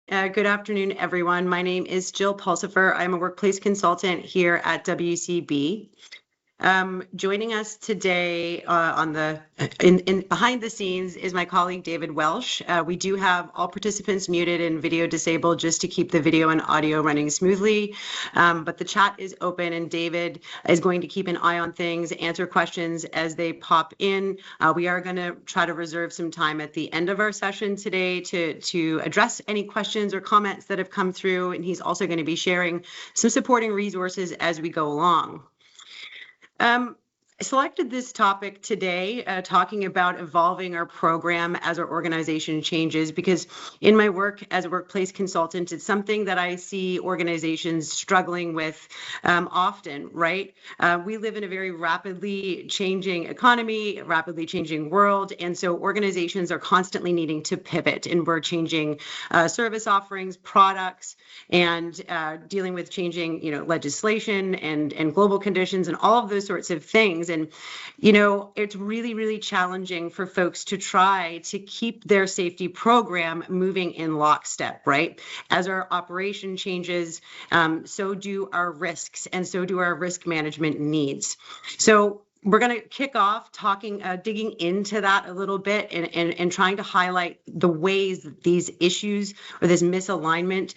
Good afternoon, everyone. My name is Jill Pulsifer. I'm a workplace consultant here at WCB. Joining us today in behind the scenes is my colleague David Welsh. We do have all participants muted and video disabled just to keep the video and audio running smoothly. But the chat is open and David is going to keep an eye on things, answer questions as they pop in. We are going to try to reserve some time at the end of our session today to address any questions or comments that have come through. And he's also going to be sharing some supporting resources as we go along. I selected this topic today, talking about evolving our program as our organization changes, because in my work as a workplace consultant, it's something that I see organizations struggling with often, right? We live in a very rapidly changing economy, rapidly changing world, and so organizations are constantly needing to pivot, and we're changing service offerings, products, and dealing with changing, legislation and global conditions and all of those sorts of things. And, it's really, really challenging for folks to try to keep their safety program moving in lockstep, right? As our operation changes, so do our risks and so do our risk management needs. So we're going to kick off digging into that a little bit and trying to highlight the ways that these issues or this misalignment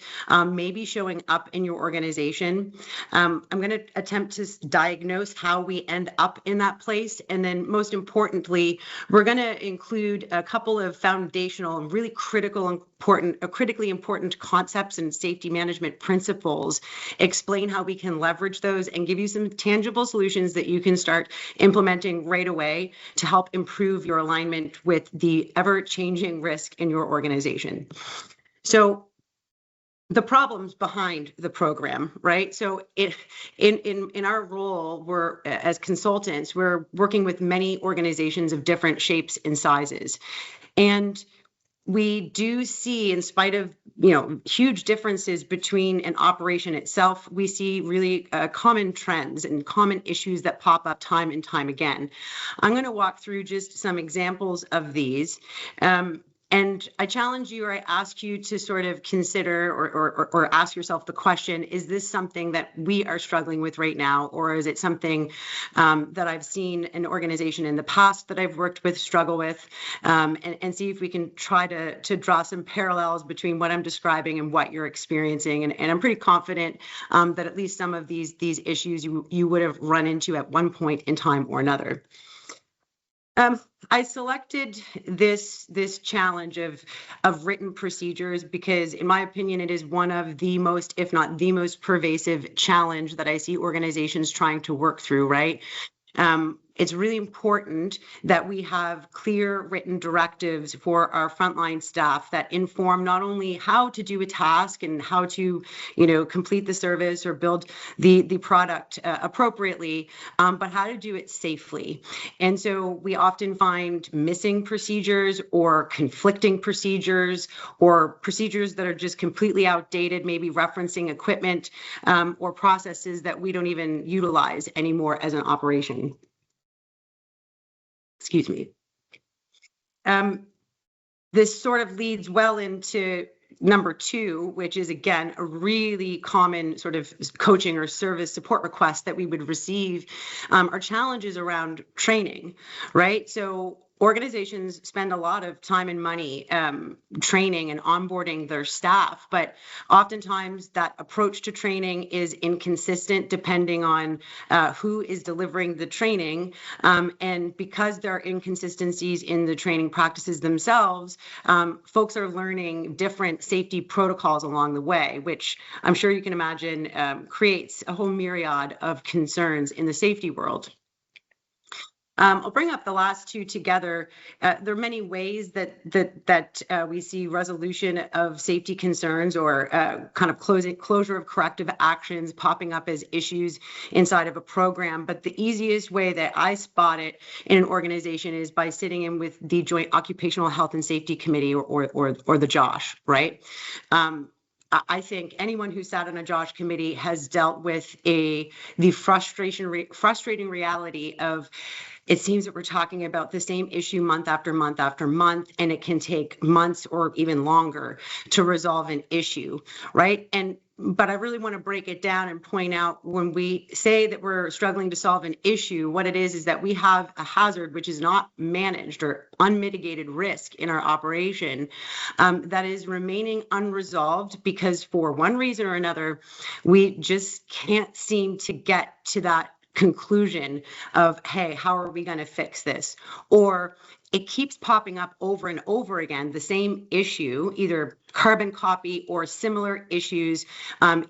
may be showing up in your organization. I'm going to attempt to diagnose how we end up in that place. And then most importantly, we're going to include a couple of foundational and really critically important concepts and safety management principles, explain how we can leverage those and give you some tangible solutions that you can start implementing right away to help improve your alignment with the ever-changing risk in your organization. So the problems behind the program, right? So in our role, we're as consultants, we're working with many organizations of different shapes and sizes. And we do see, in spite of huge differences between an operation itself, we see really common trends and common issues that pop up time and time again. I'm going to walk through just some examples of these. And I challenge you, or I ask you to sort of consider or ask yourself the question, is this something that we are struggling with right now? Or is it something that I've seen an organization in the past that I've worked with struggle with, and see if we can try to draw some parallels between what I'm describing and what you're experiencing. And I'm pretty confident that at least some of these issues you would have run into at one point in time or another. I selected this challenge of written procedures because, in my opinion, it is one of the most, if not the most pervasive challenge that I see organizations trying to work through, right? It's really important that we have clear written directives for our frontline staff that inform not only how to do a task and how to, complete the service or build the product appropriately, but how to do it safely. And so we often find missing procedures or conflicting procedures or procedures that are just completely outdated, maybe referencing equipment or processes that we don't even utilize anymore as an operation. Excuse me. This sort of leads well into number 2, which is, again, a really common sort of coaching or service support request that we would receive, are challenges around training, right? So organizations spend a lot of time and money training and onboarding their staff, but oftentimes that approach to training is inconsistent depending on who is delivering the training. And because there are inconsistencies in the training practices themselves, folks are learning different safety protocols along the way, which I'm sure you can imagine creates a whole myriad of concerns in the safety world. I'll bring up the last 2 together. There are many ways that we see resolution of safety concerns or kind of closure of corrective actions popping up as issues inside of a program. But the easiest way that I spot it in an organization is by sitting in with the Joint Occupational Health and Safety Committee or the JOSH, right? I think anyone who sat on a JOSH committee has dealt with the frustrating reality of it seems that we're talking about the same issue month after month after month, and it can take months or even longer to resolve an issue, right? But I really want to break it down and point out, when we say that we're struggling to solve an issue, what it is that we have a hazard which is not managed, or unmitigated risk in our operation, that is remaining unresolved because for one reason or another, we just can't seem to get to that conclusion of, hey, how are we going to fix this? Or it keeps popping up over and over again, the same issue, either carbon copy or similar issues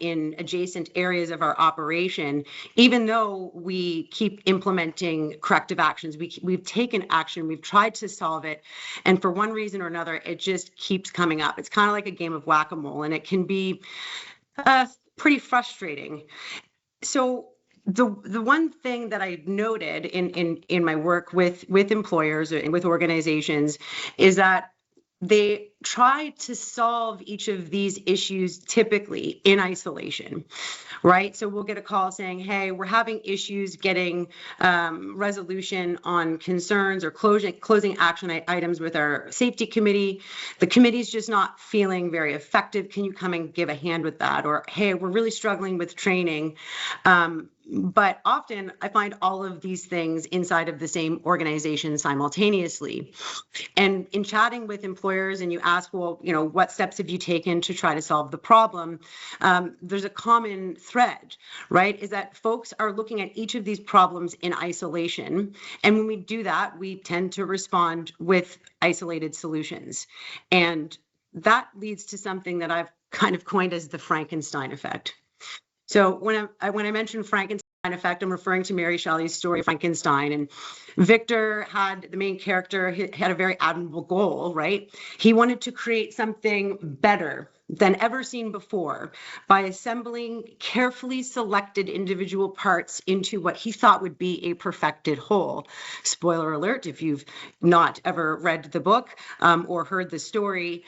in adjacent areas of our operation. Even though we keep implementing corrective actions, we've taken action, we've tried to solve it, and for one reason or another, it just keeps coming up. It's kind of like a game of whack-a-mole, and it can be pretty frustrating. So the one thing that I noted in my work with employers and with organizations is that they try to solve each of these issues typically in isolation, right? So we'll get a call saying, hey, we're having issues getting resolution on concerns or closing action items with our safety committee. The committee's just not feeling very effective. Can you come and give a hand with that? Or, hey, we're really struggling with training. But often I find all of these things inside of the same organization simultaneously. And in chatting with employers, and you ask, well, what steps have you taken to try to solve the problem? There's a common thread, right? Is that folks are looking at each of these problems in isolation. And when we do that, we tend to respond with isolated solutions. And that leads to something that I've kind of coined as the Frankenstein effect. So when I mention Frankenstein effect, I'm referring to Mary Shelley's story of Frankenstein. And Victor, the main character, had a very admirable goal, right? He wanted to create something better than ever seen before by assembling carefully selected individual parts into what he thought would be a perfected whole. Spoiler alert, if you've not ever read the book or heard the story,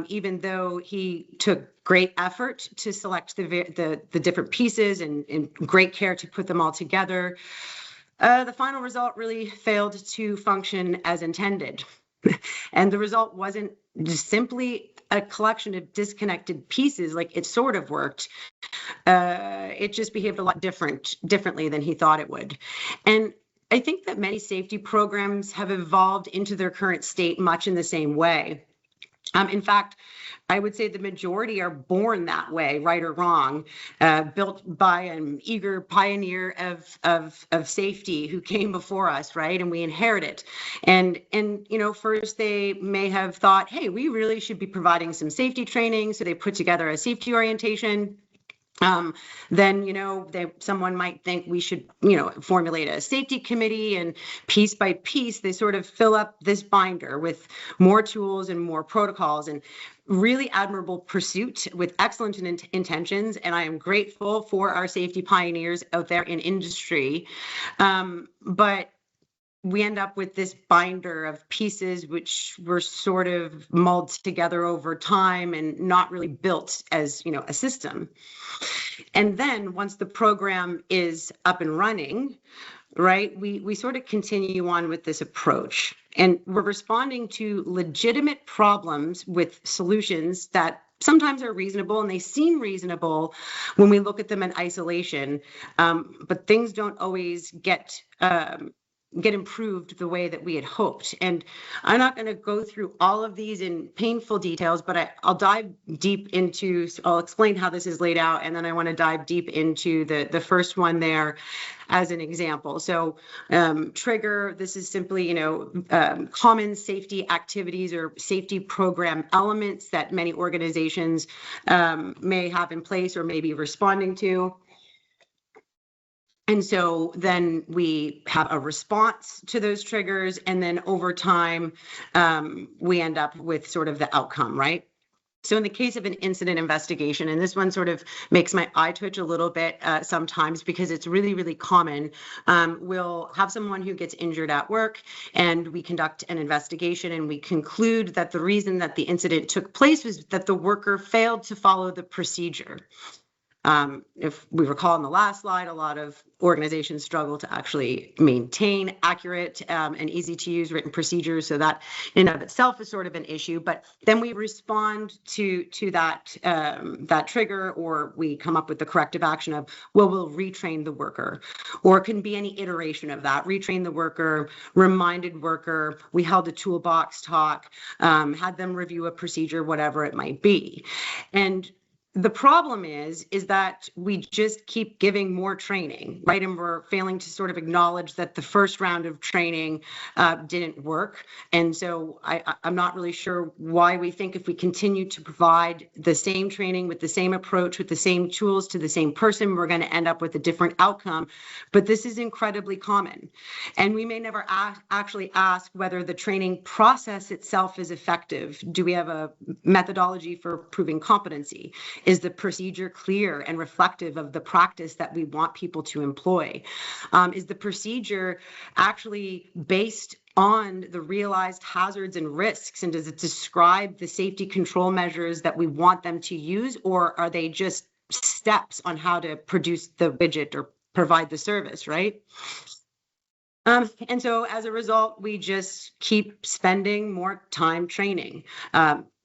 even though he took great effort to select the different pieces and great care to put them all together, the final result really failed to function as intended. And the result wasn't just simply a collection of disconnected pieces like it sort of worked. It just behaved a lot differently than he thought it would. And I think that many safety programs have evolved into their current state much in the same way. In fact, I would say the majority are born that way, right or wrong, built by an eager pioneer of safety who came before us, right? And we inherit it. And first they may have thought, hey, we really should be providing some safety training. So they put together a safety orientation. Then, someone might think we should, formulate a safety committee, and piece by piece, they sort of fill up this binder with more tools and more protocols, and really admirable pursuit with excellent intentions. And I am grateful for our safety pioneers out there in industry. But we end up with this binder of pieces which were sort of mulled together over time and not really built as, a system. And then once the program is up and running, right, we sort of continue on with this approach. And we're responding to legitimate problems with solutions that sometimes are reasonable, and they seem reasonable when we look at them in isolation, but things don't always get improved the way that we had hoped. And I'm not going to go through all of these in painful details, but I'll dive deep I'll explain how this is laid out, and then I want to dive deep into the first one there as an example. So trigger, this is simply, common safety activities or safety program elements that many organizations may have in place or may be responding to. And so then we have a response to those triggers, and then over time, we end up with sort of the outcome, right? So in the case of an incident investigation, and this one sort of makes my eye twitch a little bit sometimes because it's really, really common. We'll have someone who gets injured at work, and we conduct an investigation, and we conclude that the reason that the incident took place was that the worker failed to follow the procedure. If we recall in the last slide, a lot of organizations struggle to actually maintain accurate and easy to use written procedures. So that in and of itself is sort of an issue. But then we respond to that that trigger, or we come up with the corrective action of, well, we'll retrain the worker, or it can be any iteration of that. Retrain the worker, reminded worker, we held a toolbox talk, had them review a procedure, whatever it might be. And the problem is that we just keep giving more training, right? And we're failing to sort of acknowledge that the first round of training didn't work. And so I'm not really sure why we think if we continue to provide the same training with the same approach, with the same tools to the same person, we're going to end up with a different outcome. But this is incredibly common. And we may never actually ask whether the training process itself is effective. Do we have a methodology for proving competency? Is the procedure clear and reflective of the practice that we want people to employ? Is the procedure actually based on the realized hazards and risks? And does it describe the safety control measures that we want them to use? Or are they just steps on how to produce the widget or provide the service, right? And so as a result, we just keep spending more time training.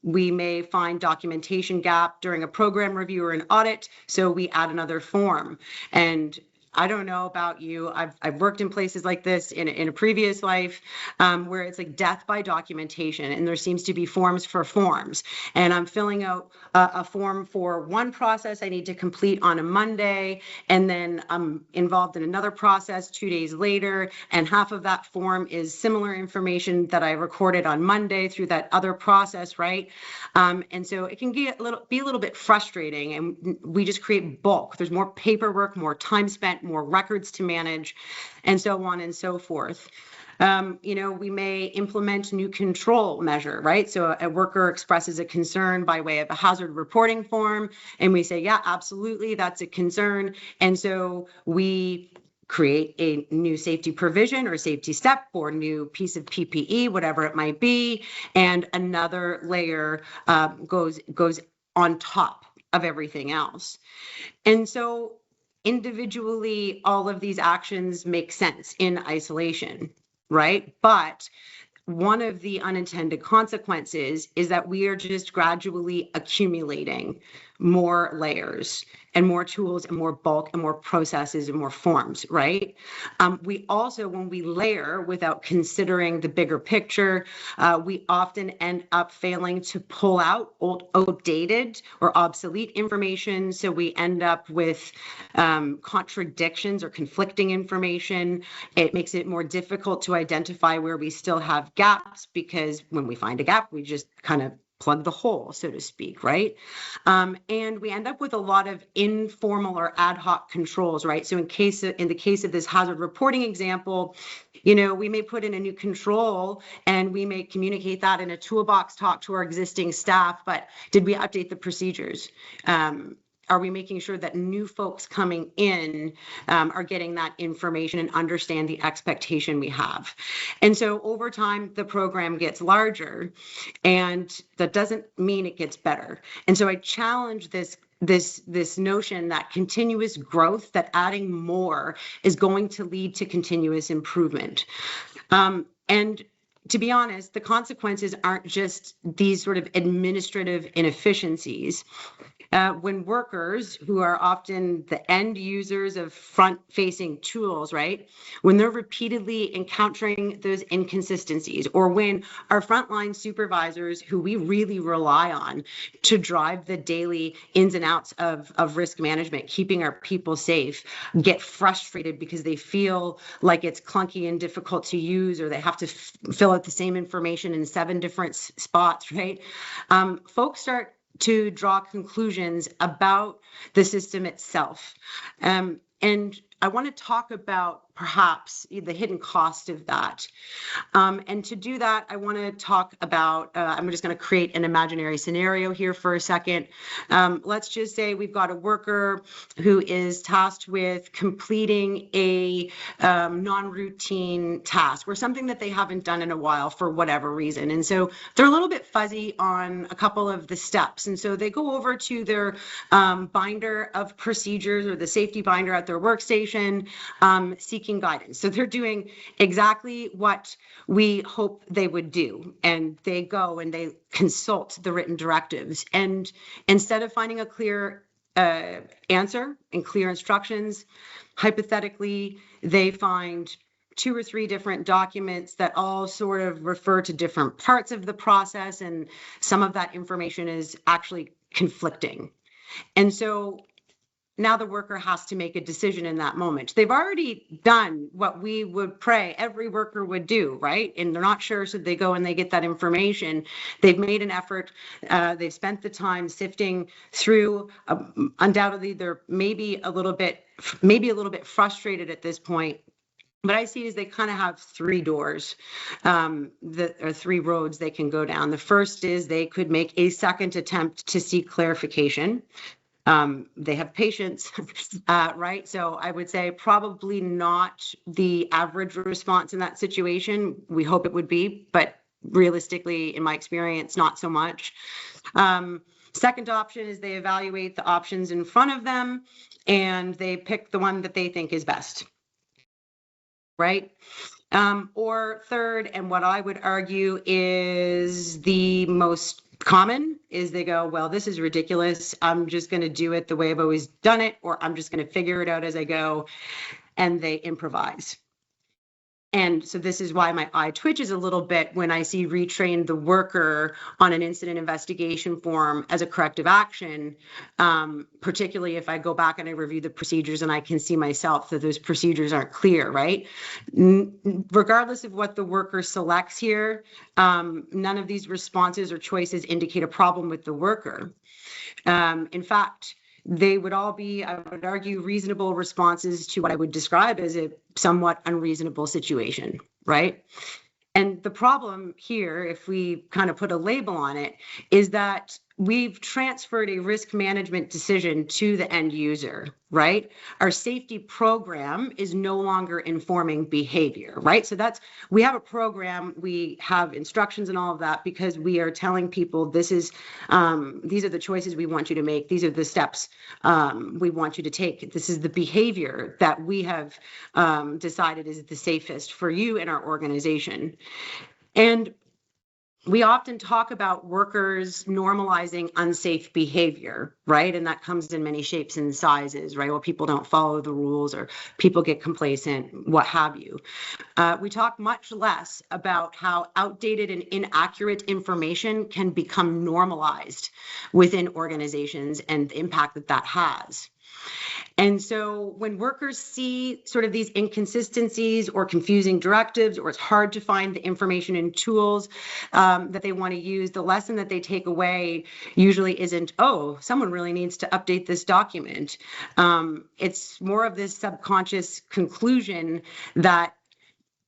We may find documentation gap during a program review or an audit, so we add another form. And I don't know about you, I've worked in places like this in a previous life where it's like death by documentation, and there seems to be forms for forms. And I'm filling out a form for one process I need to complete on a Monday, and then I'm involved in another process 2 days later, and half of that form is similar information that I recorded on Monday through that other process, right? And so it can be a little bit frustrating, and we just create bulk. There's more paperwork, more time spent, more records to manage, and so on and so forth. We may implement new control measure, right? So a worker expresses a concern by way of a hazard reporting form, and we say, yeah, absolutely, that's a concern. And so we create a new safety provision or safety step or new piece of PPE, whatever it might be, and another layer goes on top of everything else. And so individually, all of these actions make sense in isolation, right? But one of the unintended consequences is that we are just gradually accumulating more layers and more tools and more bulk and more processes and more forms, right? We also, when we layer without considering the bigger picture, we often end up failing to pull out outdated or obsolete information. So we end up with contradictions or conflicting information. It makes it more difficult to identify where we still have gaps, because when we find a gap, we just kind of plug the hole, so to speak, right? And we end up with a lot of informal or ad hoc controls, right? So in the case of this hazard reporting example, we may put in a new control and we may communicate that in a toolbox talk to our existing staff, but did we update the procedures? Are we making sure that new folks coming in are getting that information and understand the expectation we have? And so over time, the program gets larger, and that doesn't mean it gets better. And so I challenge this notion that continuous growth, that adding more is going to lead to continuous improvement. And to be honest, the consequences aren't just these sort of administrative inefficiencies. When workers, who are often the end users of front-facing tools, right, when they're repeatedly encountering those inconsistencies, or when our frontline supervisors, who we really rely on to drive the daily ins and outs of risk management, keeping our people safe, get frustrated because they feel like it's clunky and difficult to use, or they have to fill out the same information in 7 different spots, right? Folks start to draw conclusions about the system itself. And I want to talk about perhaps the hidden cost of that. And to do that, I want to talk about, I'm just going to create an imaginary scenario here for a second. Let's just say we've got a worker who is tasked with completing a non-routine task or something that they haven't done in a while for whatever reason. And so they're a little bit fuzzy on a couple of the steps. And so they go over to their binder of procedures or the safety binder at their workstation, seeking guidance. So they're doing exactly what we hope they would do. And they go and they consult the written directives. And instead of finding a clear answer and clear instructions, hypothetically, they find 2 or 3 different documents that all sort of refer to different parts of the process. And some of that information is actually conflicting. And so now the worker has to make a decision in that moment. They've already done what we would pray every worker would do, right? And they're not sure, so they go and they get that information. They've made an effort. They've spent the time sifting through. Undoubtedly, they're maybe a little bit frustrated at this point. What I see is they kind of have 3 doors, or 3 roads they can go down. The first is they could make a second attempt to seek clarification. They have patience, right? So I would say probably not the average response in that situation. We hope it would be, but realistically, in my experience, not so much. Second option is they evaluate the options in front of them and they pick the one that they think is best, right? Or third, and what I would argue is the most common, is they go, well, this is ridiculous. I'm just going to do it the way I've always done it, or I'm just going to figure it out as I go, and they improvise. And so this is why my eye twitches a little bit when I see retrain the worker on an incident investigation form as a corrective action, particularly if I go back and I review the procedures and I can see myself that those procedures aren't clear, right? Regardless of what the worker selects here, none of these responses or choices indicate a problem with the worker. In fact, they would all be, I would argue, reasonable responses to what I would describe as a somewhat unreasonable situation, right? And the problem here, if we kind of put a label on it, is that we've transferred a risk management decision to the end user, right? Our safety program is no longer informing behavior, right? So we have a program, we have instructions and all of that because we are telling people these are the choices we want you to make. These are the steps we want you to take. This is the behavior that we have decided is the safest for you and our organization. And we often talk about workers normalizing unsafe behavior, right? And that comes in many shapes and sizes, right? Well, people don't follow the rules or people get complacent, what have you. We talk much less about how outdated and inaccurate information can become normalized within organizations and the impact that that has. And so when workers see sort of these inconsistencies or confusing directives, or it's hard to find the information and tools that they want to use, the lesson that they take away usually isn't, oh, someone really needs to update this document. It's more of this subconscious conclusion that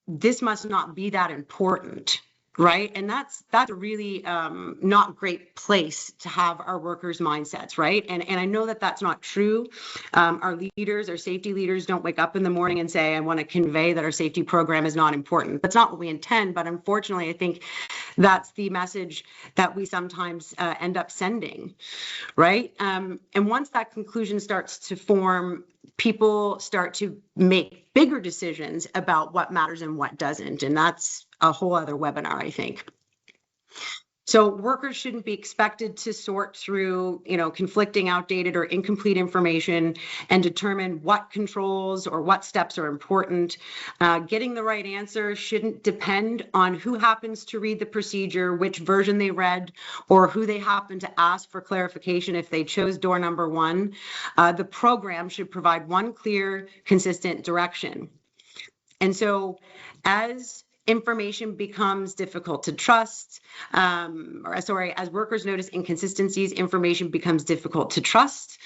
this must not be that important. Right. And that's a really not great place to have our workers' mindsets. Right. And I know that that's not true. Our leaders, our safety leaders don't wake up in the morning and say, I want to convey that our safety program is not important. That's not what we intend. But unfortunately, I think that's the message that we sometimes end up sending. Right. And once that conclusion starts to form, people start to make bigger decisions about what matters and what doesn't. And that's a whole other webinar, I think. So workers shouldn't be expected to sort through, conflicting, outdated, or incomplete information and determine what controls or what steps are important. Getting the right answer shouldn't depend on who happens to read the procedure, which version they read, or who they happen to ask for clarification if they chose door number 1. The program should provide one clear, consistent direction. And so as information becomes difficult to trust, as workers notice inconsistencies, information becomes difficult to trust.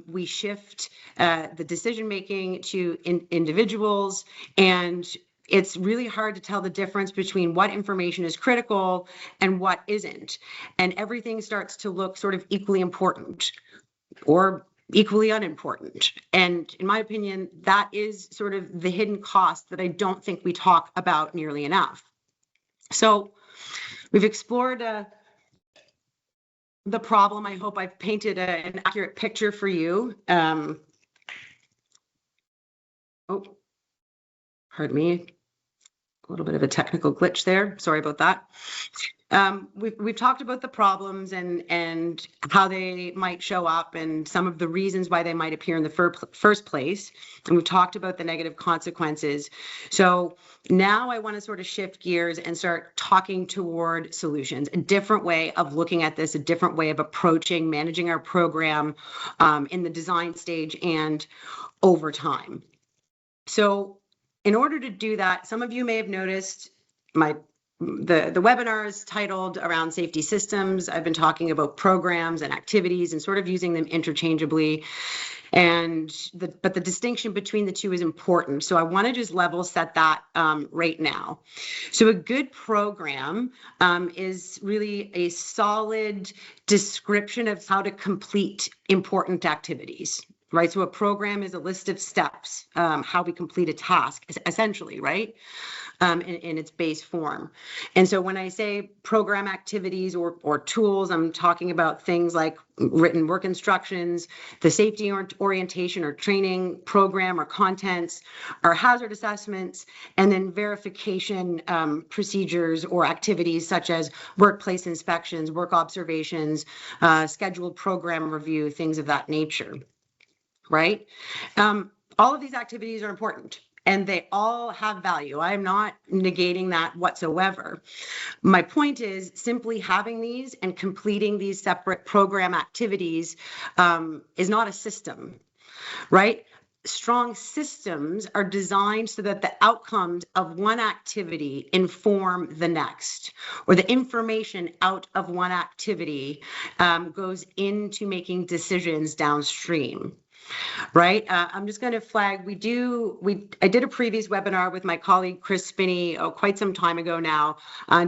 We shift the decision-making to individuals, and it's really hard to tell the difference between what information is critical and what isn't. And everything starts to look sort of equally important or equally unimportant. And in my opinion, that is sort of the hidden cost that I don't think we talk about nearly enough. So we've explored the problem. I hope I've painted an accurate picture for you. Oh, pardon me. A little bit of a technical glitch there. Sorry about that. We've talked about the problems and how they might show up and some of the reasons why they might appear in the first place. And we've talked about the negative consequences. So now I want to sort of shift gears and start talking toward solutions, a different way of looking at this, a different way of approaching managing our program in the design stage and over time. So in order to do that, some of you may have noticed the webinar is titled around safety systems. I've been talking about programs and activities and sort of using them interchangeably. But the distinction between the two is important. So I want to just level set that right now. So a good program is really a solid description of how to complete important activities. Right. So a program is a list of steps, how we complete a task, essentially, right, in its base form. And so when I say program activities or tools, I'm talking about things like written work instructions, the safety orientation or training program or contents, our hazard assessments, and then verification procedures or activities such as workplace inspections, work observations, scheduled program review, things of that nature. Right? All of these activities are important and they all have value. I'm not negating that whatsoever. My point is simply having these and completing these separate program activities is not a system, right? Strong systems are designed so that the outcomes of one activity inform the next, or the information out of one activity goes into making decisions downstream. Right. I'm just going to flag. I did a previous webinar with my colleague Chris Spinney quite some time ago now.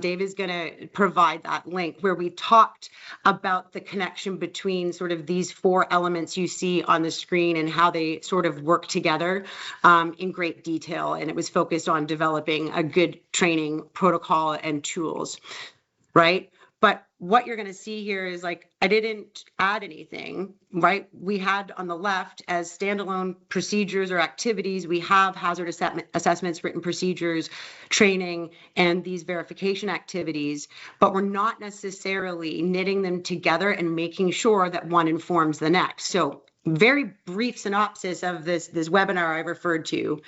Dave is going to provide that link where we talked about the connection between sort of these four elements you see on the screen and how they sort of work together in great detail. And it was focused on developing a good training protocol and tools. Right. But what you're going to see here is like, I didn't add anything, right? We had on the left as standalone procedures or activities, we have hazard assessments, written procedures, training, and these verification activities, but we're not necessarily knitting them together and making sure that one informs the next. So very brief synopsis of this webinar I referred to.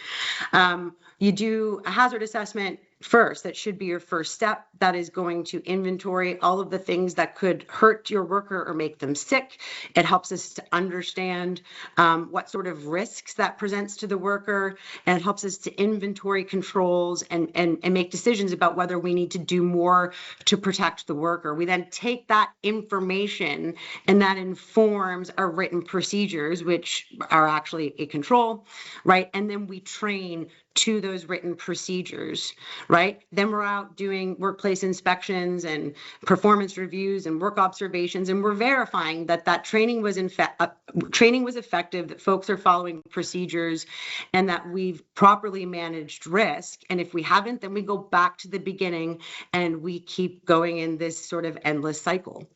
You do a hazard assessment first. That should be your first step. That is going to inventory all of the things that could hurt your worker or make them sick. It helps us to understand what sort of risks that presents to the worker, and it helps us to inventory controls and make decisions about whether we need to do more to protect the worker. We then take that information and that informs our written procedures, which are actually a control, right? And then we train to those written procedures, right? Then we're out doing workplace inspections and performance reviews and work observations, and we're verifying that that training was effective, that folks are following procedures, and that we've properly managed risk. And if we haven't, then we go back to the beginning and we keep going in this sort of endless cycle,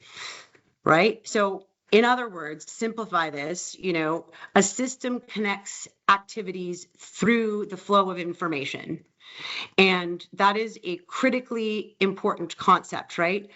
right? So in other words, simplify this, a system connects activities through the flow of information. And that is a critically important concept, right?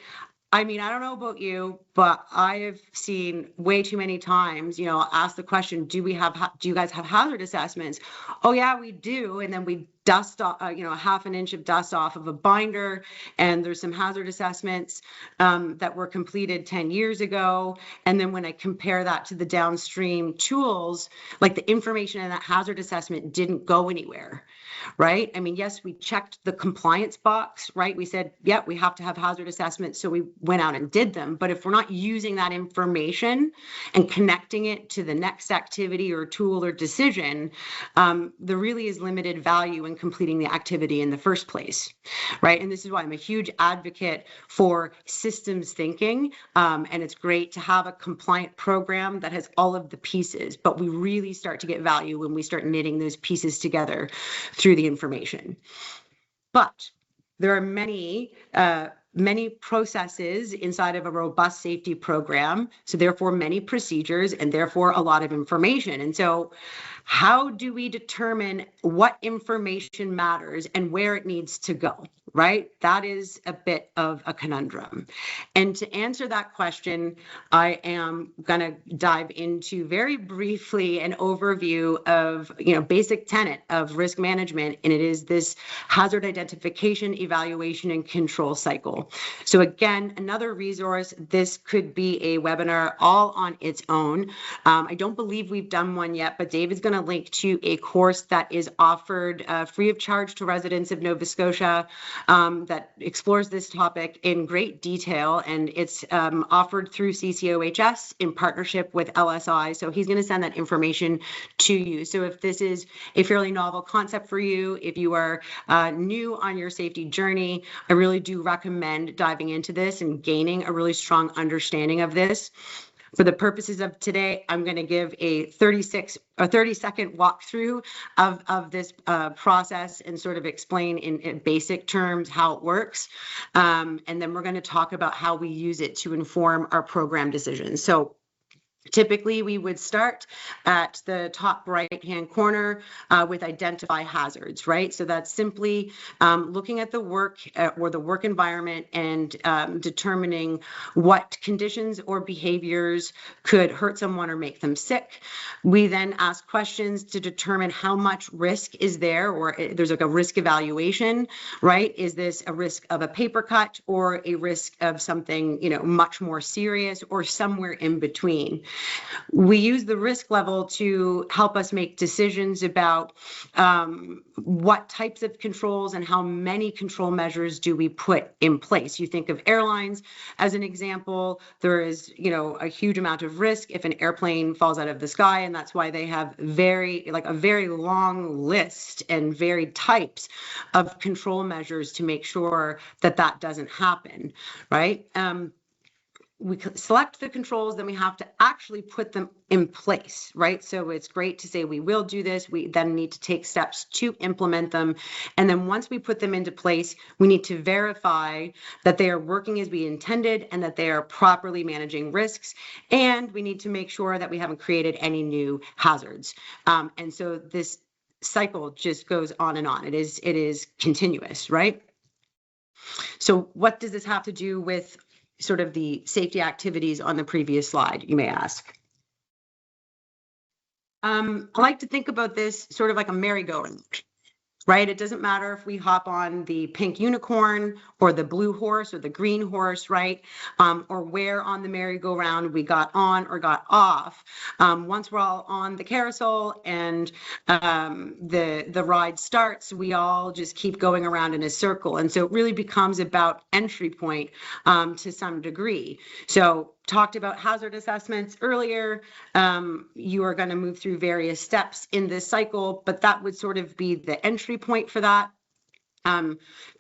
I mean, I don't know about you, but I have seen way too many times, ask the question, do you guys have hazard assessments? Oh yeah, we do. And then we dust off, half an inch of dust off of a binder. And there's some hazard assessments that were completed 10 years ago. And then when I compare that to the downstream tools, like the information in that hazard assessment didn't go anywhere. right? I mean, yes, we checked the compliance box, right? We said, yeah, we have to have hazard assessments. So we went out and did them. But if we're not using that information and connecting it to the next activity or tool or decision, there really is limited value in completing the activity in the first place, right? And this is why I'm a huge advocate for systems thinking. And it's great to have a compliant program that has all of the pieces, but we really start to get value when we start knitting those pieces together through the information. But there are many processes inside of a robust safety program, so therefore many procedures and therefore a lot of information. And so how do we determine what information matters and where it needs to go, right? That is a bit of a conundrum. And to answer that question, I am going to dive into very briefly an overview of, basic tenet of risk management, and it is this hazard identification, evaluation, and control cycle. So again, another resource, this could be a webinar all on its own. I don't believe we've done one yet, but David's going to link to a course that is offered free of charge to residents of Nova Scotia that explores this topic in great detail, and it's offered through CCOHS in partnership with LSI. So he's going to send that information to you. So if this is a fairly novel concept for you, if you are new on your safety journey, I really do recommend diving into this and gaining a really strong understanding of this. For the purposes of today, I'm going to give a 30-second walkthrough of this process and sort of explain in basic terms how it works. And then we're going to talk about how we use it to inform our program decisions. So typically, we would start at the top right-hand corner with identify hazards, right? So that's simply looking at the work or the work environment and determining what conditions or behaviors could hurt someone or make them sick. We then ask questions to determine how much risk is there, or there's like a risk evaluation, right? Is this a risk of a paper cut or a risk of something, much more serious or somewhere in between? We use the risk level to help us make decisions about what types of controls and how many control measures do we put in place. You think of airlines as an example. There is, a huge amount of risk if an airplane falls out of the sky, and that's why they have a very long list and varied types of control measures to make sure that that doesn't happen, right? We select the controls, then we have to actually put them in place, right? So it's great to say we will do this. We then need to take steps to implement them. And then once we put them into place, we need to verify that they are working as we intended and that they are properly managing risks. And we need to make sure that we haven't created any new hazards. And so this cycle just goes on and on. It is continuous, right? So what does this have to do with sort of the safety activities on the previous slide, you may ask? I like to think about this sort of like a merry-go-round, right? It doesn't matter if we hop on the pink unicorn or the blue horse or the green horse, right? Or where on the merry-go-round we got on or got off. Once we're all on the carousel and the ride starts, we all just keep going around in a circle. And so it really becomes about entry point to some degree. So talked about hazard assessments earlier. You are going to move through various steps in this cycle, but that would sort of be the entry point for that.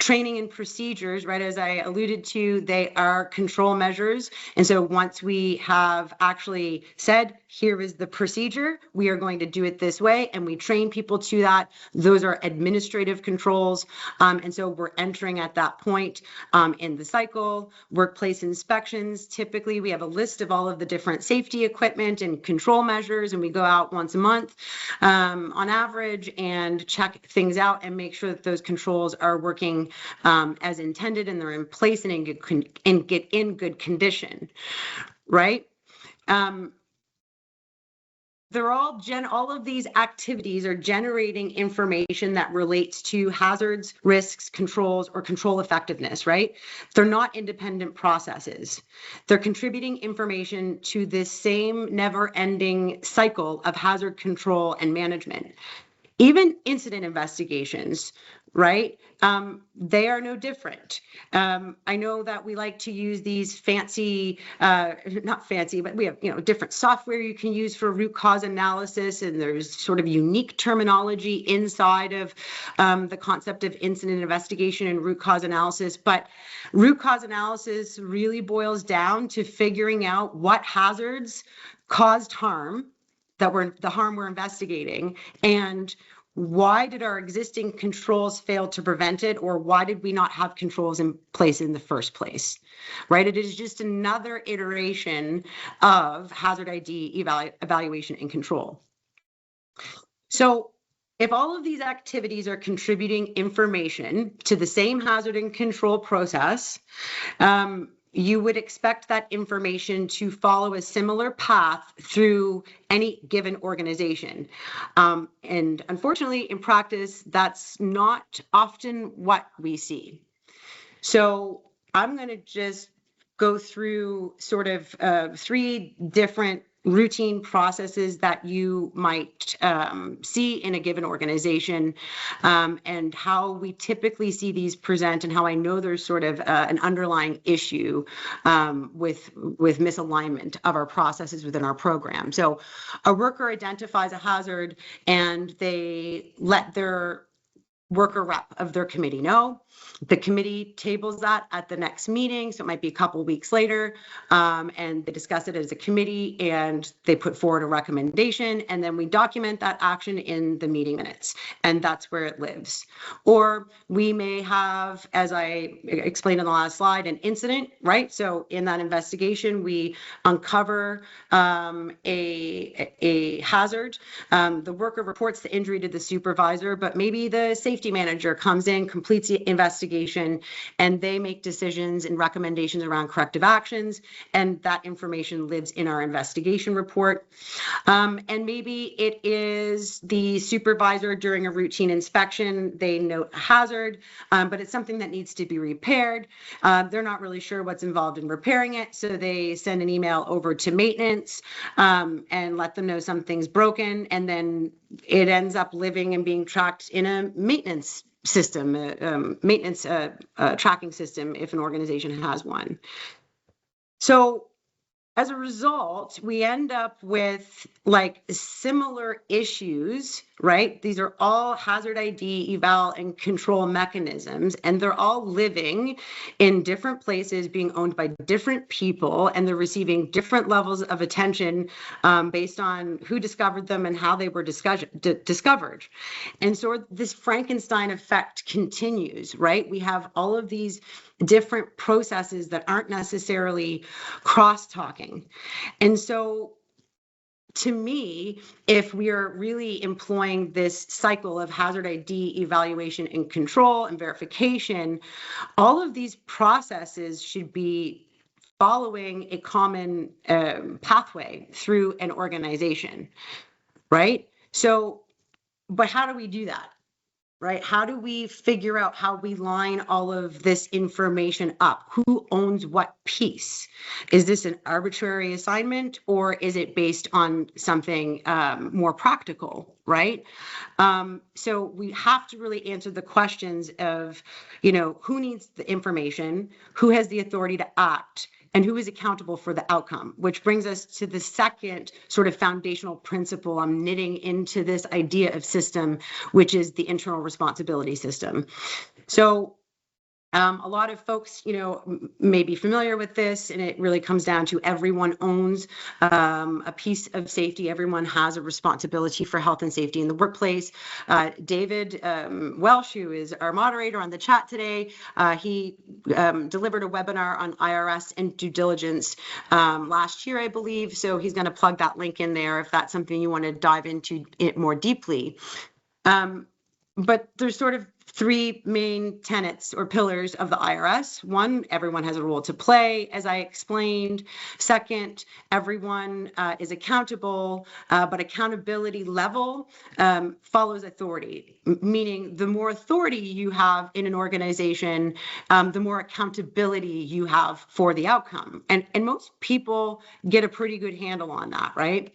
Training and procedures, right, as I alluded to, they are control measures. And so once we have actually said, here is the procedure, we are going to do it this way, and we train people to that, those are administrative controls. And so we're entering at that point in the cycle. Workplace inspections, typically we have a list of all of the different safety equipment and control measures, and we go out once a month on average and check things out and make sure that those controls are working as intended and they're in place and get in good condition, right? All of these activities are generating information that relates to hazards, risks, controls, or control effectiveness, right? They're not independent processes. They're contributing information to this same never-ending cycle of hazard control and management. Even incident investigations, right? They are no different. I know that we like to use these fancy, not fancy, but we have, different software you can use for root cause analysis, and there's sort of unique terminology inside of the concept of incident investigation and root cause analysis. But root cause analysis really boils down to figuring out what hazards caused harm, the harm we're investigating, and why did our existing controls fail to prevent it, or why did we not have controls in place in the first place, right? It is just another iteration of hazard ID evaluation and control. So if all of these activities are contributing information to the same hazard and control process, you would expect that information to follow a similar path through any given organization. And unfortunately, in practice, that's not often what we see. So I'm going to just go through sort of 3 different routine processes that you might see in a given organization, and how we typically see these present, and how I know there's sort of an underlying issue with misalignment of our processes within our program. So a worker identifies a hazard and they let their worker rep of their committee know. The committee tables that at the next meeting, so it might be a couple of weeks later, and they discuss it as a committee and they put forward a recommendation, and then we document that action in the meeting minutes, and that's where it lives. Or we may have, as I explained in the last slide, an incident, right? So in that investigation, we uncover a hazard. The worker reports the injury to the supervisor, but maybe the safety manager comes in, completes the investigation, and they make decisions and recommendations around corrective actions, and that information lives in our investigation report. And maybe it is the supervisor during a routine inspection, they note a hazard, but it's something that needs to be repaired. They're not really sure what's involved in repairing it, so they send an email over to maintenance and let them know something's broken, and then it ends up living and being tracked in a maintenance system, maintenance tracking system, if an organization has one. So as a result, we end up with like similar issues, right? These are all hazard ID, eval, and control mechanisms, and they're all living in different places, being owned by different people, and they're receiving different levels of attention based on who discovered them and how they were discovered. And so this Frankenstein effect continues, right? We have all of these different processes that aren't necessarily cross-talking. And so to me, if we are really employing this cycle of hazard ID evaluation and control and verification, all of these processes should be following a common pathway through an organization, right? So, but how do we do that? Right? How do we figure out how we line all of this information up? Who owns what piece? Is this an arbitrary assignment, or is it based on something more practical, right? So we have to really answer the questions of, who needs the information, who has the authority to act, and who is accountable for the outcome, which brings us to the second sort of foundational principle I'm knitting into this idea of system, which is the internal responsibility system. So a lot of folks, may be familiar with this, and it really comes down to everyone owns a piece of safety. Everyone has a responsibility for health and safety in the workplace. David Welsh, who is our moderator on the chat today, he delivered a webinar on IRS and due diligence last year, I believe. So he's going to plug that link in there if that's something you want to dive into it more deeply. But there's sort of 3 main tenets or pillars of the IRS. 1, everyone has a role to play, as I explained. 2nd, everyone is accountable, but accountability level follows authority, meaning the more authority you have in an organization, the more accountability you have for the outcome. And most people get a pretty good handle on that, right?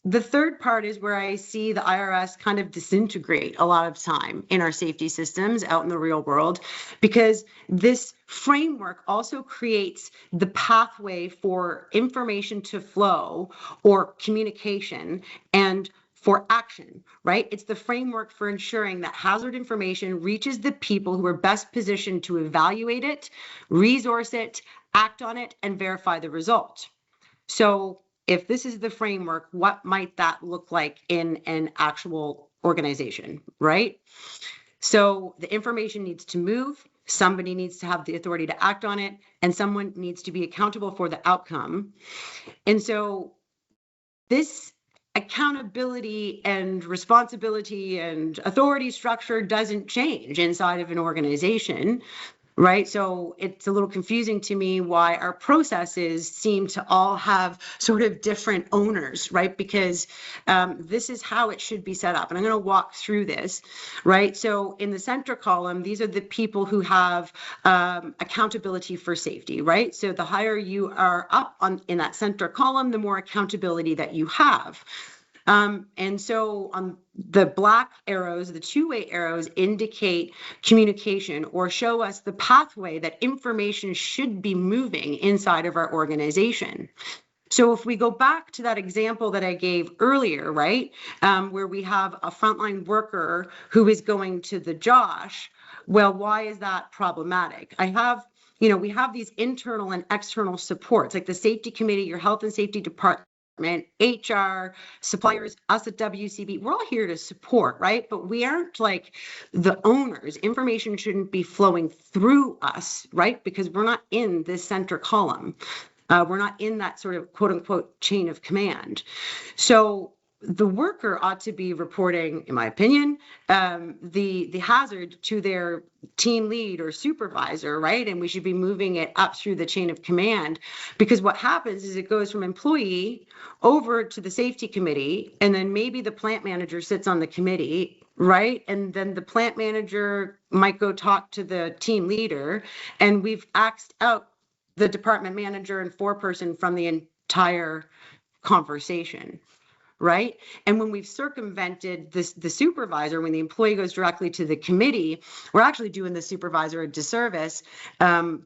the third part is where I see the IRS kind of disintegrate a lot of time in our safety systems out in the real world, because this framework also creates the pathway for information to flow or communication and for action, right? It's the framework for ensuring that hazard information reaches the people who are best positioned to evaluate it, resource it, act on it, and verify the result. So if this is the framework, what might that look like in an actual organization, right? So the information needs to move, somebody needs to have the authority to act on it, and someone needs to be accountable for the outcome. And so this accountability and responsibility and authority structure doesn't change inside of an organization. Right. So it's a little confusing to me why our processes seem to all have sort of different owners, right? Because this is how it should be set up. And I'm going to walk through this, right? So in the center column, these are the people who have accountability for safety, right? So the higher you are up in that center column, the more accountability that you have. And so on the black arrows, the two-way arrows indicate communication or show us the pathway that information should be moving inside of our organization. So if we go back to that example that I gave earlier, right, where we have a frontline worker who is going to the JOSH, well, why is that problematic? We have these internal and external supports, like the safety committee, your health and safety department, HR, suppliers, us at WCB, we're all here to support, right? But we aren't like the owners. Information shouldn't be flowing through us, right? Because we're not in this center column. We're not in that sort of quote unquote chain of command. So the worker ought to be reporting, in my opinion, the hazard to their team lead or supervisor, right? And we should be moving it up through the chain of command, because what happens is it goes from employee over to the safety committee, and then maybe the plant manager sits on the committee, right? And then the plant manager might go talk to the team leader, and we've axed out the department manager and foreperson from the entire conversation. Right. And when we've circumvented the supervisor, when the employee goes directly to the committee, we're actually doing the supervisor a disservice,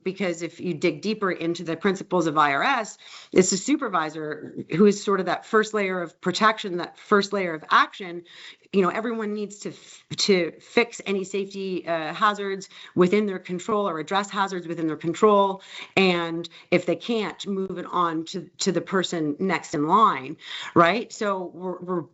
because if you dig deeper into the principles of IRS, it's the supervisor who is sort of that first layer of protection, that first layer of action. Everyone needs to fix any safety hazards within their control or address hazards within their control. And if they can't, move it on to the person next in line, right? So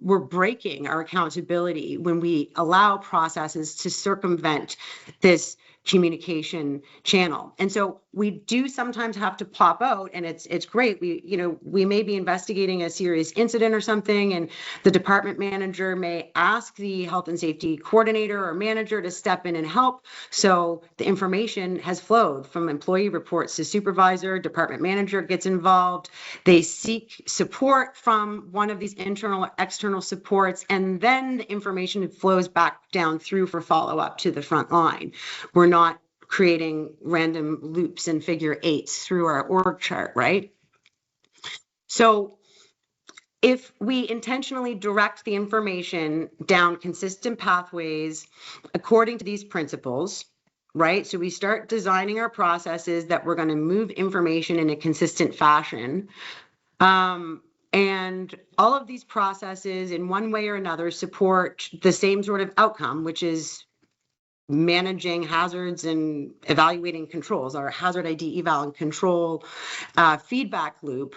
we're breaking our accountability when we allow processes to circumvent this communication channel. And so we do sometimes have to pop out, and it's great. We may be investigating a serious incident or something, and the department manager may ask the health and safety coordinator or manager to step in and help. So the information has flowed from employee reports to supervisor, department manager gets involved. They seek support from one of these internal or external supports, and then the information flows back down through for follow-up to the front line. We're not creating random loops and figure eights through our org chart, right? So if we intentionally direct the information down consistent pathways according to these principles, right? So we start designing our processes that we're going to move information in a consistent fashion. And all of these processes in one way or another support the same sort of outcome, which is managing hazards and evaluating controls, our hazard ID eval and control feedback loop.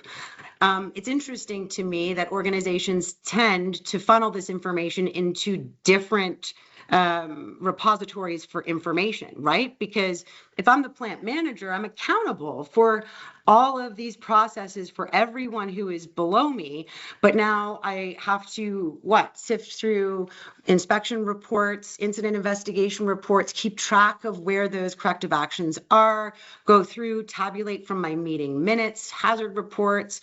It's interesting to me that organizations tend to funnel this information into different repositories for information, right? Because if I'm the plant manager, I'm accountable for all of these processes for everyone who is below me. But now I have to sift through inspection reports, incident investigation reports, keep track of where those corrective actions are, go through, tabulate from my meeting minutes, hazard reports,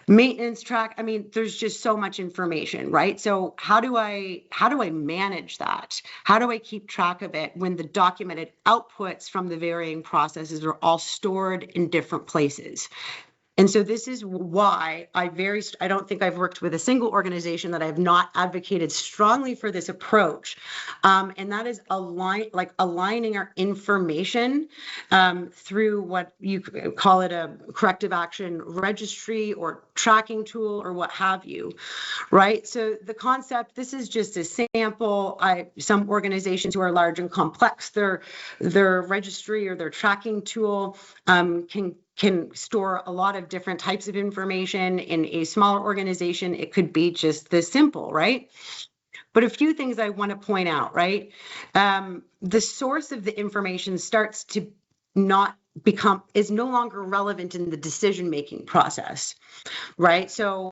maintenance track. I mean, there's just so much information, right? So how do I manage that? How do I keep track of it when the documented outputs from the varying processes are all stored in different places? And so this is why I don't think I've worked with a single organization that I have not advocated strongly for this approach. And that is aligning our information through what you call it a corrective action registry or tracking tool or what have you, right? So the concept, this is just a sample. Some organizations who are large and complex, their registry or their tracking tool can store a lot of different types of information. In a smaller organization, it could be just this simple, right? But a few things I want to point out, right? The source of the information starts to is no longer relevant in the decision-making process, right? So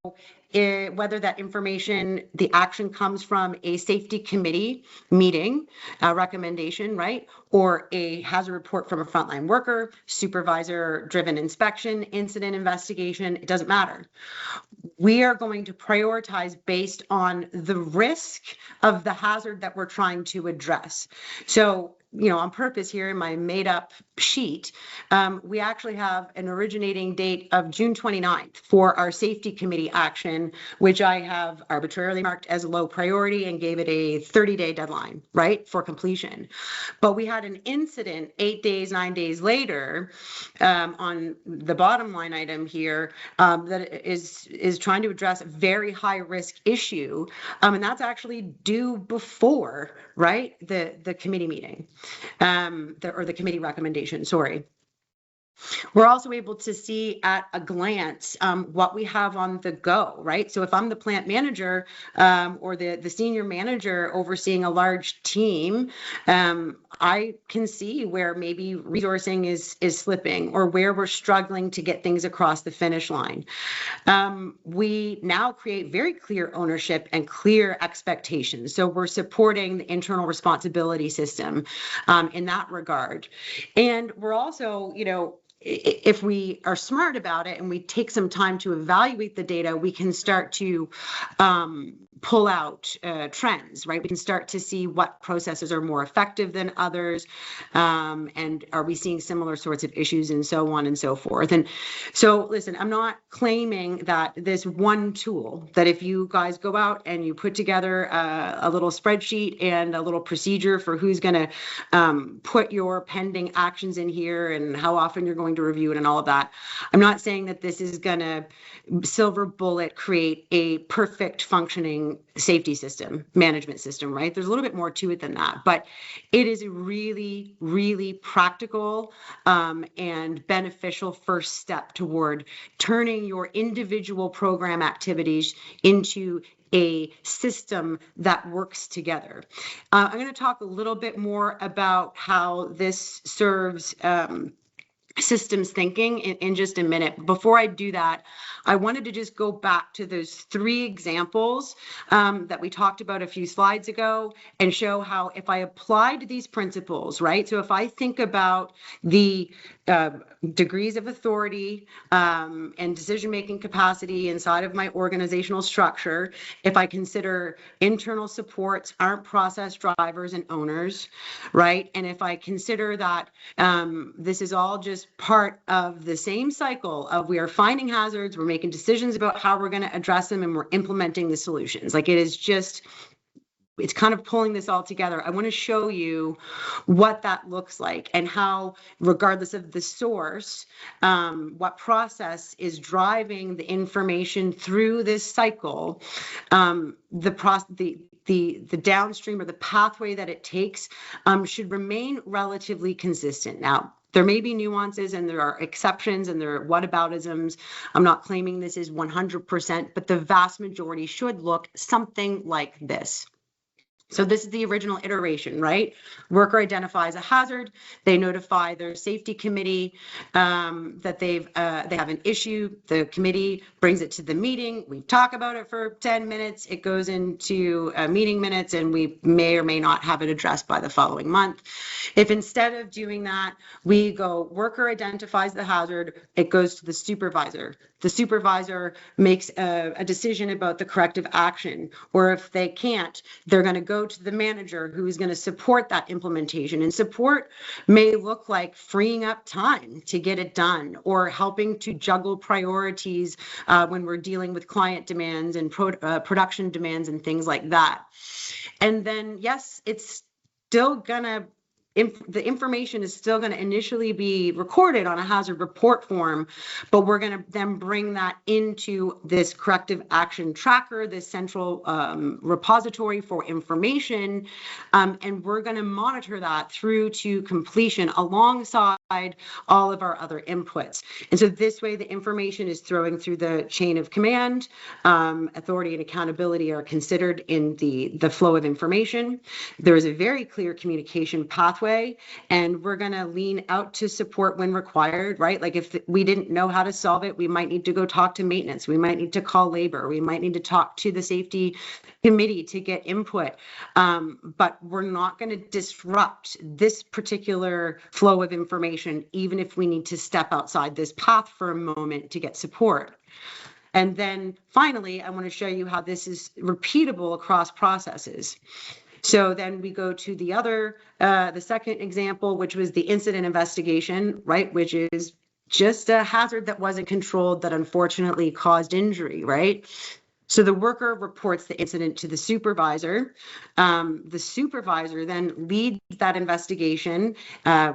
whether that information, the action comes from a safety committee meeting, a recommendation, right? Or a hazard report from a frontline worker, supervisor-driven inspection, incident investigation, it doesn't matter. We are going to prioritize based on the risk of the hazard that we're trying to address. So, on purpose here in my made up sheet, we actually have an originating date of June 29th for our safety committee action, which I have arbitrarily marked as low priority and gave it a 30-day deadline, right, for completion. But we had an incident 9 days later on the bottom line item here that is trying to address a very high risk issue. And that's actually due before, right, the committee meeting. Or the committee recommendation, sorry. We're also able to see at a glance what we have on the go, right? So if I'm the plant manager or the senior manager overseeing a large team, I can see where maybe resourcing is slipping or where we're struggling to get things across the finish line. We now create very clear ownership and clear expectations. So we're supporting the internal responsibility system in that regard. And we're also, if we are smart about it and we take some time to evaluate the data, we can start to pull out trends, right? We can start to see what processes are more effective than others, and are we seeing similar sorts of issues and so on and so forth. And so, listen, I'm not claiming that this one tool, that if you guys go out and you put together a little spreadsheet and a little procedure for who's going to put your pending actions in here and how often you're going to review it and all of that, I'm not saying that this is going to silver bullet create a perfect functioning safety system, management system, right? There's a little bit more to it than that, but it is a really, really practical and beneficial first step toward turning your individual program activities into a system that works together. I'm going to talk a little bit more about how this serves systems thinking in just a minute. Before I do that, I wanted to just go back to those 3 examples that we talked about a few slides ago and show how if I applied these principles, right? So if I think about the degrees of authority and decision-making capacity inside of my organizational structure, if I consider internal supports aren't process drivers and owners, right? And if I consider that this is all just part of the same cycle of we are finding hazards, we're making decisions about how we're going to address them, and we're implementing the solutions. Like it's kind of pulling this all together. I want to show you what that looks like and how, regardless of the source, what process is driving the information through this cycle, the downstream or the pathway that it takes should remain relatively consistent. Now, there may be nuances and there are exceptions and there are whataboutisms. I'm not claiming this is 100%, but the vast majority should look something like this. So this is the original iteration, right? Worker identifies a hazard. They notify their safety committee that they have an issue. The committee brings it to the meeting. We talk about it for 10 minutes. It goes into meeting minutes, and we may or may not have it addressed by the following month. If instead of doing that, we go worker identifies the hazard, it goes to the supervisor. The supervisor makes a decision about the corrective action, or if they can't, they're going to go go to the manager who is going to support that implementation. And support may look like freeing up time to get it done, or helping to juggle priorities when we're dealing with client demands and production demands and things like that. And then, yes, it's still going to the information is still going to initially be recorded on a hazard report form, but we're going to then bring that into this corrective action tracker, this central repository for information, and we're going to monitor that through to completion alongside all of our other inputs. And so this way, the information is throwing through the chain of command. Authority and accountability are considered in the flow of information. There is a very clear communication pathway, and we're going to lean out to support when required, right? Like if we didn't know how to solve it, we might need to go talk to maintenance. We might need to call labor. We might need to talk to the safety committee to get input. But we're not going to disrupt this particular flow of information, even if we need to step outside this path for a moment to get support. And then finally, I want to show you how this is repeatable across processes. So then we go to the second example, which was the incident investigation, right? Which is just a hazard that wasn't controlled that unfortunately caused injury, right? So the worker reports the incident to the supervisor. The supervisor then leads that investigation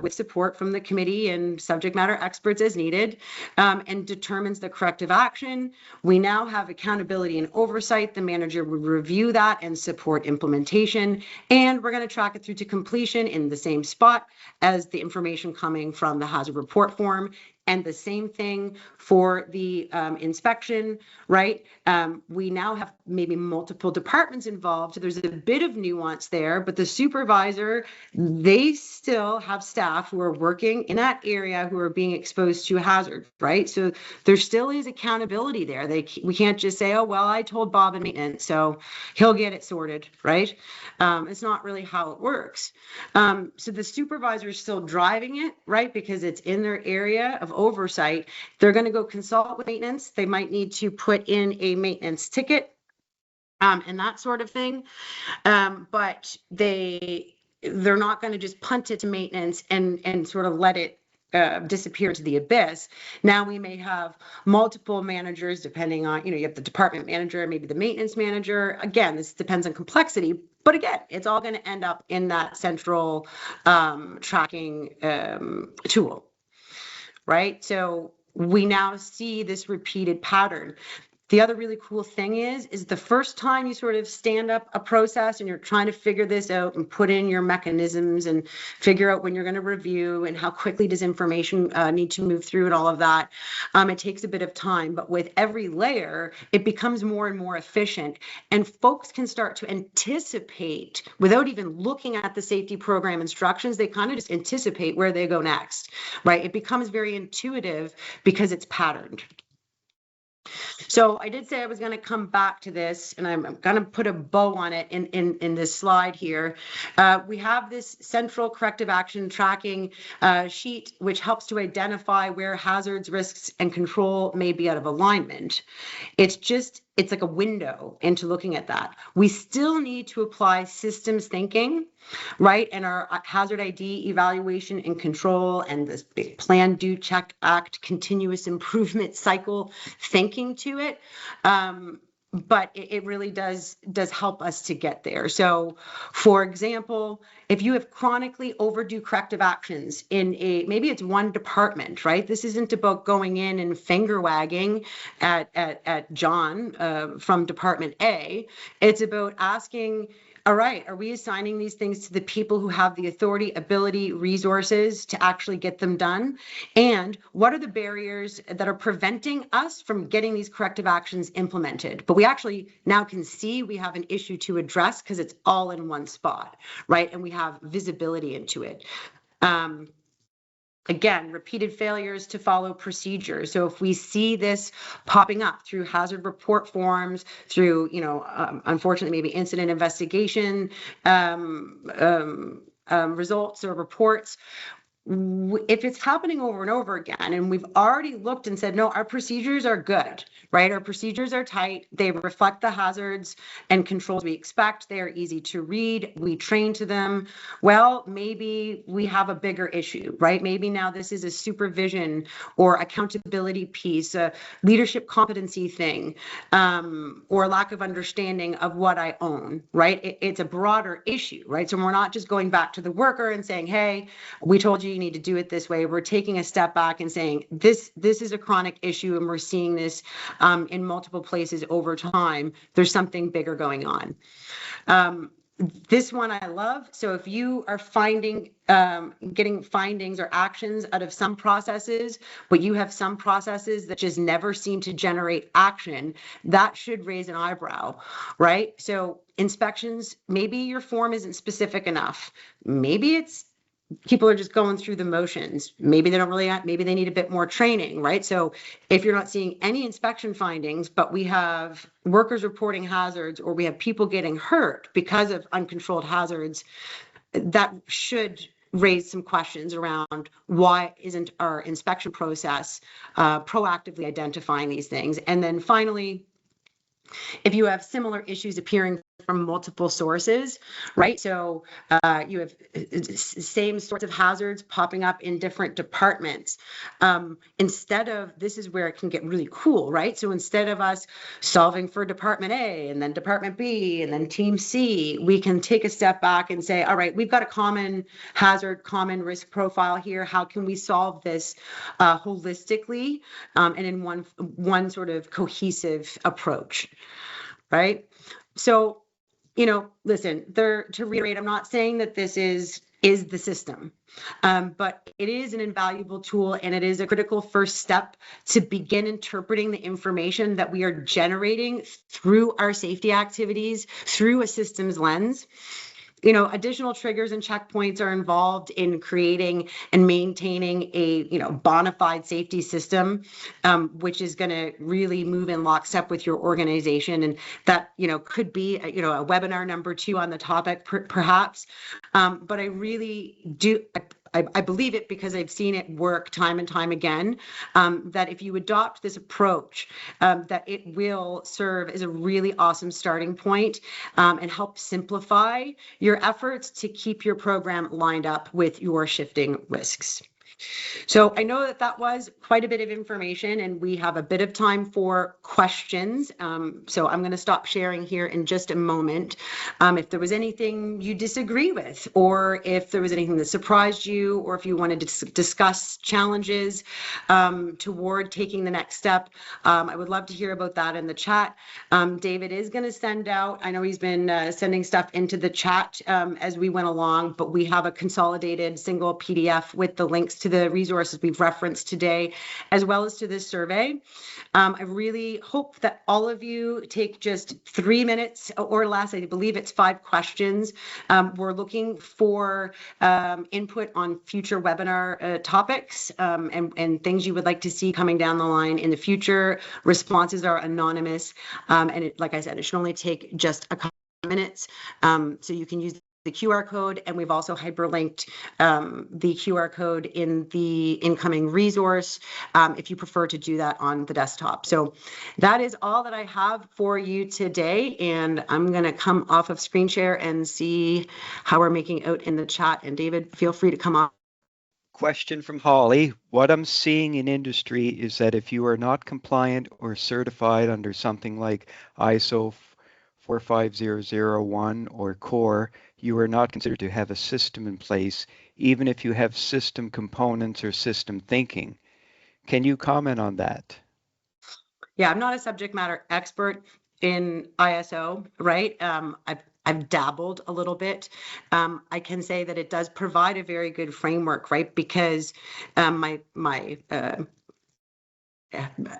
with support from the committee and subject matter experts as needed, and determines the corrective action. We now have accountability and oversight. The manager will review that and support implementation, and we're going to track it through to completion in the same spot as the information coming from the hazard report form. And the same thing for the inspection, right? We now have maybe multiple departments involved. So there's a bit of nuance there, but the supervisor, they still have staff who are working in that area who are being exposed to a hazard, right? So there still is accountability there. We can't just say, oh, well, I told Bob in maintenance, so he'll get it sorted, right? It's not really how it works. So the supervisor is still driving it, right? Because it's in their area of oversight. They're going to go consult with maintenance. They might need to put in a maintenance ticket and that sort of thing. But they're not going to just punt it to maintenance and sort of let it disappear to the abyss. Now we may have multiple managers depending on, you have the department manager, maybe the maintenance manager. Again, this depends on complexity, but again, it's all going to end up in that central tracking tool, right? So we now see this repeated pattern. The other really cool thing is the first time you sort of stand up a process and you're trying to figure this out and put in your mechanisms and figure out when you're going to review and how quickly does information need to move through and all of that, it takes a bit of time. But with every layer, it becomes more and more efficient, and folks can start to anticipate without even looking at the safety program instructions. They kind of just anticipate where they go next, right? It becomes very intuitive because it's patterned. So I did say I was going to come back to this, and I'm going to put a bow on it in this slide here. We have this central corrective action tracking sheet, which helps to identify where hazards, risks, and control may be out of alignment. It's like a window into looking at that. We still need to apply systems thinking, right? And our hazard ID evaluation and control and this big plan, do, check, act, continuous improvement cycle thinking to it. But it really does help us to get there. So, for example, if you have chronically overdue corrective actions in maybe it's one department, right? This isn't about going in and finger wagging at John from Department A. It's about asking, all right, are we assigning these things to the people who have the authority, ability, resources to actually get them done? And what are the barriers that are preventing us from getting these corrective actions implemented? But we actually now can see we have an issue to address because it's all in one spot, right? And we have visibility into it. Again, repeated failures to follow procedures. So if we see this popping up through hazard report forms, through, unfortunately, maybe incident investigation results or reports, if it's happening over and over again, and we've already looked and said, no, our procedures are good, right? Our procedures are tight. They reflect the hazards and controls we expect. They are easy to read. We train to them. Well, maybe we have a bigger issue, right? Maybe now this is a supervision or accountability piece, a leadership competency thing, or lack of understanding of what I own, right? It's a broader issue, right? So we're not just going back to the worker and saying, hey, we told you need to do it this way. We're taking a step back and saying this is a chronic issue, and we're seeing this in multiple places over time. There's something bigger going on. This one I love. So if you are getting findings or actions out of some processes, but you have some processes that just never seem to generate action, that should raise an eyebrow, right? So inspections, maybe your form isn't specific enough. Maybe it's people are just going through the motions. Maybe they don't really, maybe they need a bit more training, right? So if you're not seeing any inspection findings, but we have workers reporting hazards, or we have people getting hurt because of uncontrolled hazards, that should raise some questions around why isn't our inspection process proactively identifying these things. And then finally, if you have similar issues appearing from multiple sources, right? So you have same sorts of hazards popping up in different departments. Instead of, this is where it can get really cool, right? So instead of us solving for Department A and then Department B and then Team C, we can take a step back and say, all right, we've got a common hazard, common risk profile here. How can we solve this holistically and in one sort of cohesive approach, right? So, listen, to reiterate, I'm not saying that this is the system, but it is an invaluable tool, and it is a critical first step to begin interpreting the information that we are generating through our safety activities through a systems lens. Additional triggers and checkpoints are involved in creating and maintaining a, bona fide safety system, which is going to really move in lockstep with your organization. And that, could be, a webinar number 2 on the topic, perhaps. But I really do. I believe it because I've seen it work time and time again, that if you adopt this approach, that it will serve as a really awesome starting point and help simplify your efforts to keep your program lined up with your shifting risks. So I know that was quite a bit of information, and we have a bit of time for questions. So I'm going to stop sharing here in just a moment. If there was anything you disagree with, or if there was anything that surprised you, or if you wanted to discuss challenges toward taking the next step, I would love to hear about that in the chat. David is going to send out, I know he's been sending stuff into the chat as we went along, but we have a consolidated single PDF with the links to the resources we've referenced today, as well as to this survey. I really hope that all of you take just 3 minutes or less. I believe it's 5 questions. We're looking for input on future webinar topics and things you would like to see coming down the line in the future. Responses are anonymous, and like I said, it should only take just a couple of minutes, so you can use the QR code, and we've also hyperlinked the QR code in the incoming resource if you prefer to do that on the desktop. So that is all that I have for you today, and I'm going to come off of screen share and see how we're making out in the chat. And David, feel free to come on. Question from Holly. What I'm seeing in industry is that if you are not compliant or certified under something like ISO 45001 or CORE, you are not considered to have a system in place, even if you have system components or system thinking. Can you comment on that? Yeah, I'm not a subject matter expert in ISO, right? I've dabbled a little bit. I can say that it does provide a very good framework, right? Because my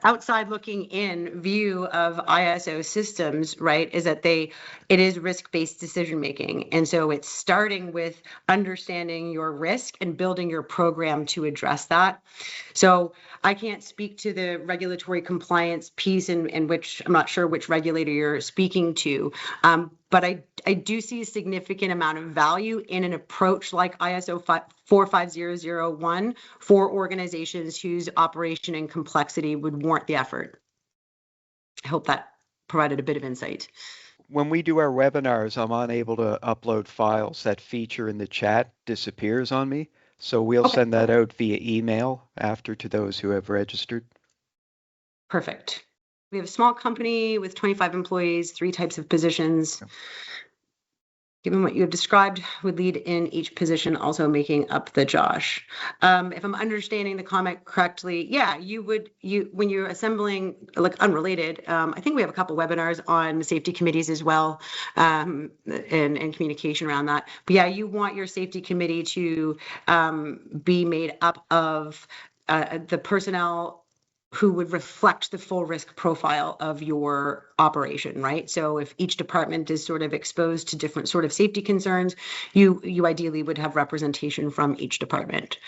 outside looking in view of ISO systems, right, is that it is risk-based decision making. And so it's starting with understanding your risk and building your program to address that. So I can't speak to the regulatory compliance piece in which I'm not sure which regulator you're speaking to, But I do see a significant amount of value in an approach like ISO 45001 for organizations whose operation and complexity would warrant the effort. I hope that provided a bit of insight. When we do our webinars, I'm unable to upload files. That feature in the chat disappears on me. So we'll Okay. send that out via email after to those who have registered. Perfect. We have a small company with 25 employees, 3 types of positions. Okay. Given what you have described, would lead in each position, also making up the Josh. If I'm understanding the comment correctly, yeah, when you're assembling, like unrelated, I think we have a couple webinars on safety committees as well, and communication around that. But yeah, you want your safety committee to be made up of the personnel who would reflect the full risk profile of your operation, right? So if each department is sort of exposed to different sort of safety concerns, you ideally would have representation from each department.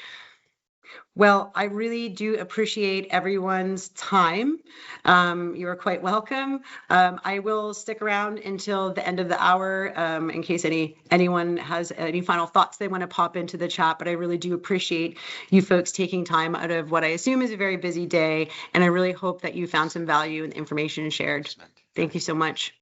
Well, I really do appreciate everyone's time. You are quite welcome. I will stick around until the end of the hour in case anyone has any final thoughts they want to pop into the chat, but I really do appreciate you folks taking time out of what I assume is a very busy day, and I really hope that you found some value in the information shared. Thank you so much.